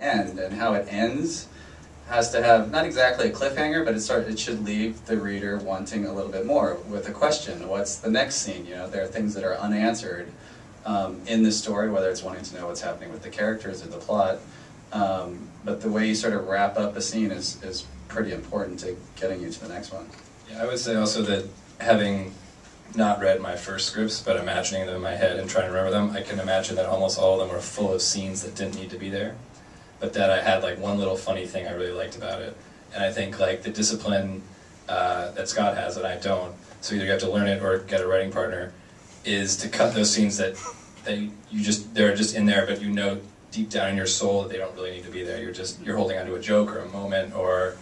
end, and how it ends has to have not exactly a cliffhanger, but it should leave the reader wanting a little bit more with a question. What's the next scene? You know, there are things that are unanswered in the story, whether it's wanting to know what's happening with the characters or the plot. But the way you sort of wrap up a scene is pretty important to getting you to the next one. Yeah, I would say also that having not read my first scripts, but imagining them in my head and trying to remember them, I can imagine that almost all of them were full of scenes that didn't need to be there, but that I had like one little funny thing I really liked about it. And I think like the discipline that Scott has that I don't, so either you have to learn it or get a writing partner, is to cut those scenes that they're just in there, but you know deep down in your soul that they don't really need to be there. You're holding onto a joke or a moment, or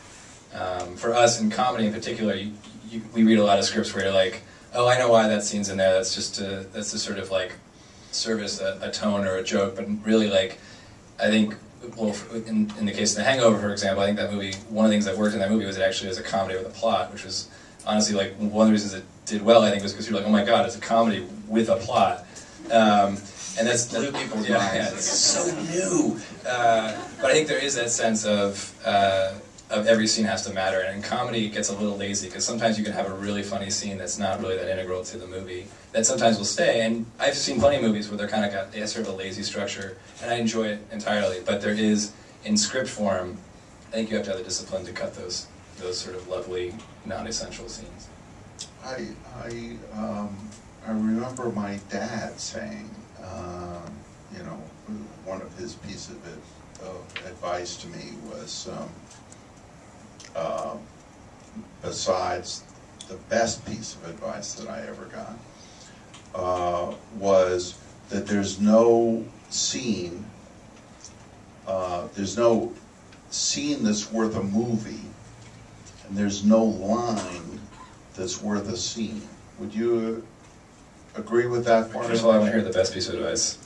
for us in comedy in particular, we read a lot of scripts where you're like, oh, I know why that scene's in there. That's to sort of like service a tone or a joke. But really, like, I think, well, in the case of The Hangover, for example, I think that movie, one of the things that worked in that movie was it actually was a comedy with a plot, which was honestly like one of the reasons it did well. I think was because you're like, oh my god, it's a comedy with a plot. And that's blew people's yeah, minds. yeah, it's so new. But I think there is that sense of every scene has to matter, and in comedy it gets a little lazy because sometimes you can have a really funny scene that's not really that integral to the movie that sometimes will stay. And I've seen plenty of movies where they have sort of a lazy structure, and I enjoy it entirely. But there is, in script form, I think you have to have the discipline to cut those sort of lovely non-essential scenes. I remember my dad saying, you know, one of his pieces of advice to me was, besides the best piece of advice that I ever got, was that there's no scene that's worth a movie, and there's no line that's worth a scene. Would you agree with that part? First of all, I want to hear the best piece of advice.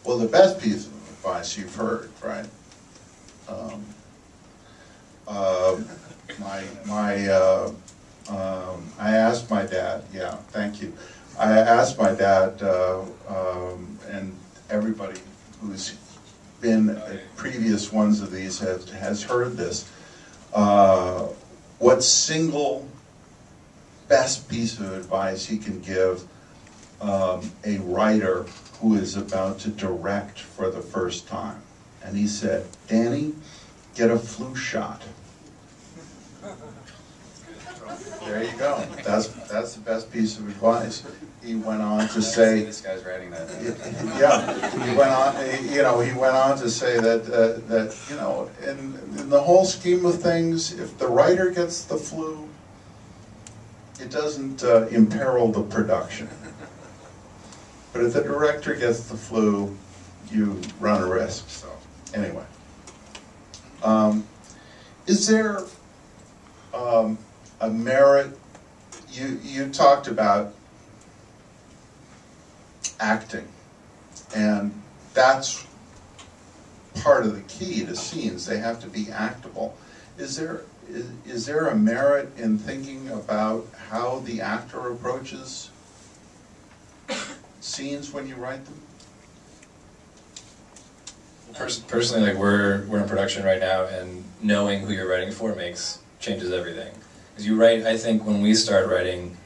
Well, the best piece of advice you've heard, right? I asked my dad, yeah, thank you. I asked my dad, and everybody who's been at previous ones of these has heard this, what single best piece of advice he can give a writer who is about to direct for the first time. And he said, Danny, get a flu shot. There you go. That's the best piece of advice. He went on to say, this guy's writing that. yeah, he went on to say that you know, in the whole scheme of things, if the writer gets the flu, it doesn't imperil the production. But if the director gets the flu, you run a risk. So anyway, is there a merit? You talked about acting, and that's part of the key to scenes. They have to be actable. Is there a merit in thinking about how the actor approaches scenes when you write them? Personally, like we're in production right now, and knowing who you're writing for changes everything. Because you write, I think when we start writing,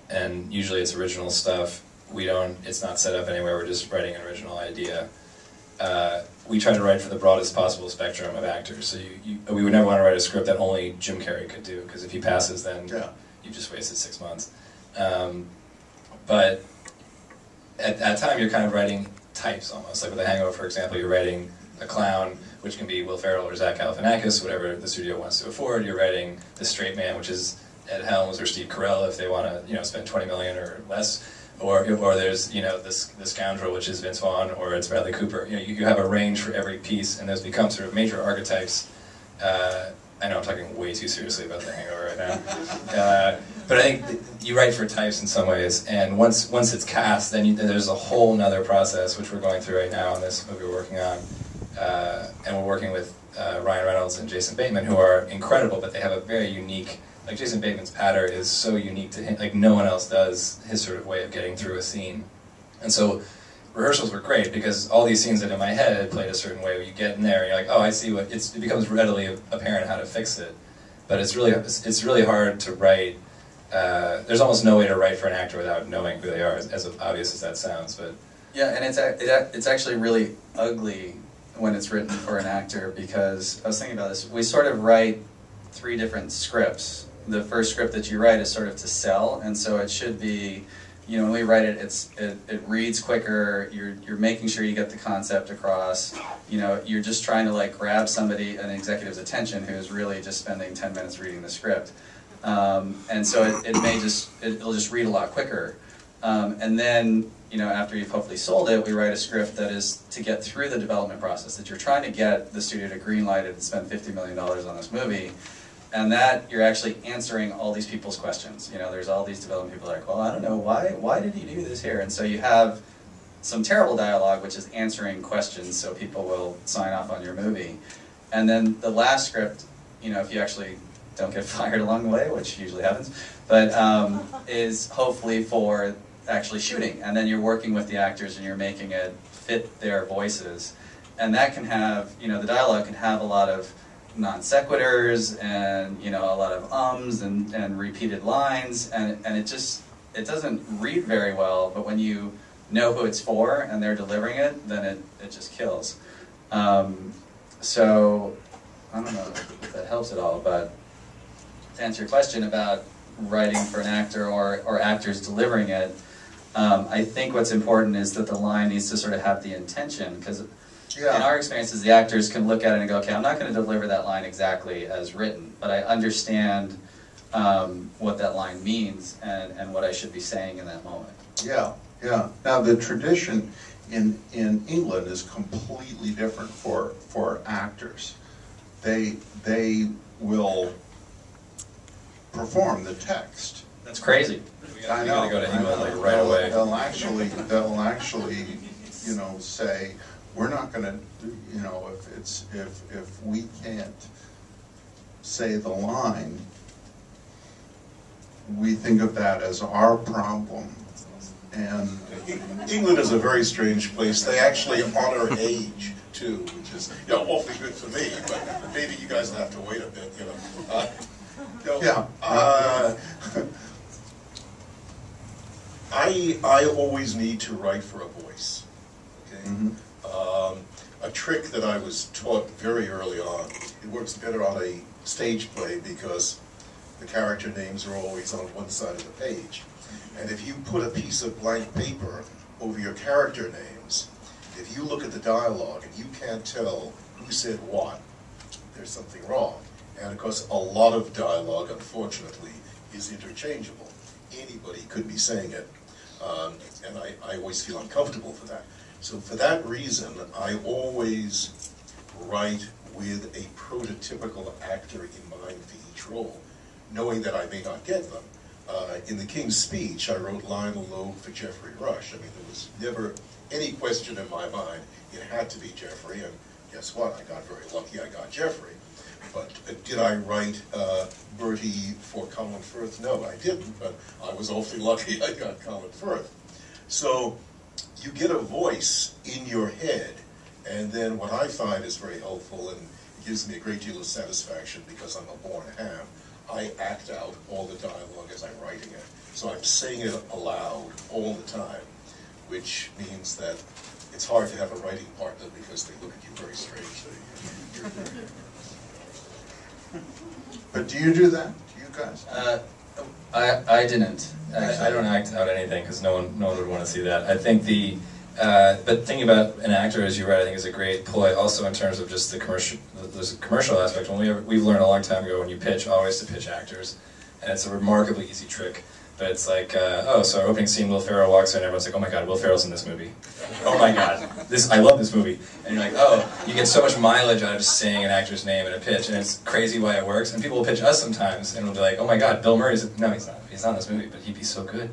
and usually it's original stuff, it's not set up anywhere, we're just writing an original idea. We try to write for the broadest possible spectrum of actors. So we would never want to write a script that only Jim Carrey could do, because if he passes, then you've just wasted 6 months. But at that time, you're kind of writing types almost. Like with The Hangover, for example, you're writing a clown, which can be Will Ferrell or Zach Galifianakis, whatever the studio wants to afford. You're writing the straight man, which is Ed Helms or Steve Carell if they want to, spend $20 million or less. Or there's, the scoundrel, which is Vince Vaughn, or it's Bradley Cooper. You have a range for every piece, and those become sort of major archetypes. I know I'm talking way too seriously about The Hangover right now. But I think you write for types in some ways, and once it's cast, then there's a whole nother process, which we're going through right now in this movie we're working on. And we're working with Ryan Reynolds and Jason Bateman, who are incredible, but they have a very unique, like Jason Bateman's patter is so unique to him, like no one else does his sort of way of getting through a scene. And so rehearsals were great because all these scenes that in my head had played a certain way. You get in there and you're like, oh, I see what it becomes readily apparent how to fix it. But it's really hard to write. There's almost no way to write for an actor without knowing who they are, as obvious as that sounds. But yeah, and it's actually really ugly when it's written for an actor, because I was thinking about this. We sort of write 3 different scripts. The first script that you write is sort of to sell, and so it should be, you know, when we write it, it reads quicker. You're making sure you get the concept across. You know, you're just trying to like grab an executive's attention who is really just spending 10 minutes reading the script, and so it'll just read a lot quicker. And then, you know, after you've hopefully sold it, we write a script that is to get through the development process, that you're trying to get the studio to greenlight it and spend $50 million on this movie, and that you're actually answering all these people's questions. You know, there's all these development people like, well, I don't know, why did you do this here? And so you have some terrible dialogue, which is answering questions so people will sign off on your movie. And then the last script, you know, if you actually don't get fired along the way, which usually happens, but is hopefully for actually shooting. And then you're working with the actors and you're making it fit their voices. And that can have, you know, the dialogue can have a lot of non sequiturs and, you know, a lot of ums and repeated lines, and it doesn't read very well, but when you know who it's for and they're delivering it, then it just kills. So, I don't know if that helps at all, but to answer your question about writing for an actor or actors delivering it, I think what's important is that the line needs to sort of have the intention, because in our experiences, the actors can look at it and go, okay, I'm not going to deliver that line exactly as written, but I understand what that line means and what I should be saying in that moment. Yeah, yeah. Now the tradition in England is completely different for actors. They will perform the text. That's crazy. I know. We gotta go to England like right away. They'll actually, you know, say, we're not going to, you know, if we can't say the line, we think of that as our problem. And England is a very strange place. They actually honor age too, which is, you know, awfully good for me. But maybe you guys will have to wait a bit, you know. yeah. I always need to write for a voice. Okay. Mm-hmm. A trick that I was taught very early on. It works better on a stage play because the character names are always on one side of the page. And if you put a piece of blank paper over your character names, if you look at the dialogue and you can't tell who said what, there's something wrong. And of course, a lot of dialogue, unfortunately, is interchangeable. Anybody could be saying it. And I always feel uncomfortable for that. So for that reason, I always write with a prototypical actor in mind for each role, knowing that I may not get them. In The King's Speech, I wrote Lionel Logue for Geoffrey Rush. I mean, there was never any question in my mind. It had to be Geoffrey, and guess what? I got very lucky I got Geoffrey. But did I write Bertie for Colin Firth? No, I didn't, but I was awfully lucky I got Colin Firth. So you get a voice in your head, and then what I find is very helpful, and it gives me a great deal of satisfaction because I'm a born ham, I act out all the dialogue as I'm writing it. So I'm saying it aloud all the time, which means that it's hard to have a writing partner because they look at you very strangely. But do you do that? Do you guys? I didn't. I don't act out anything because no one would want to see that. I think but thinking about an actor as you write, I think is a great ploy. Also in terms of just the commercial aspect. When we've learned a long time ago when you pitch, always to pitch actors, and it's a remarkably easy trick. But it's like, oh, so our opening scene, Will Ferrell walks in, and everyone's like, oh my God, Will Ferrell's in this movie. Oh my God, I love this movie. And you're like, oh, you get so much mileage out of just saying an actor's name in a pitch, and it's crazy why it works. And people will pitch us sometimes, and we'll be like, oh my God, Bill Murray's, no, he's not in this movie, but he'd be so good.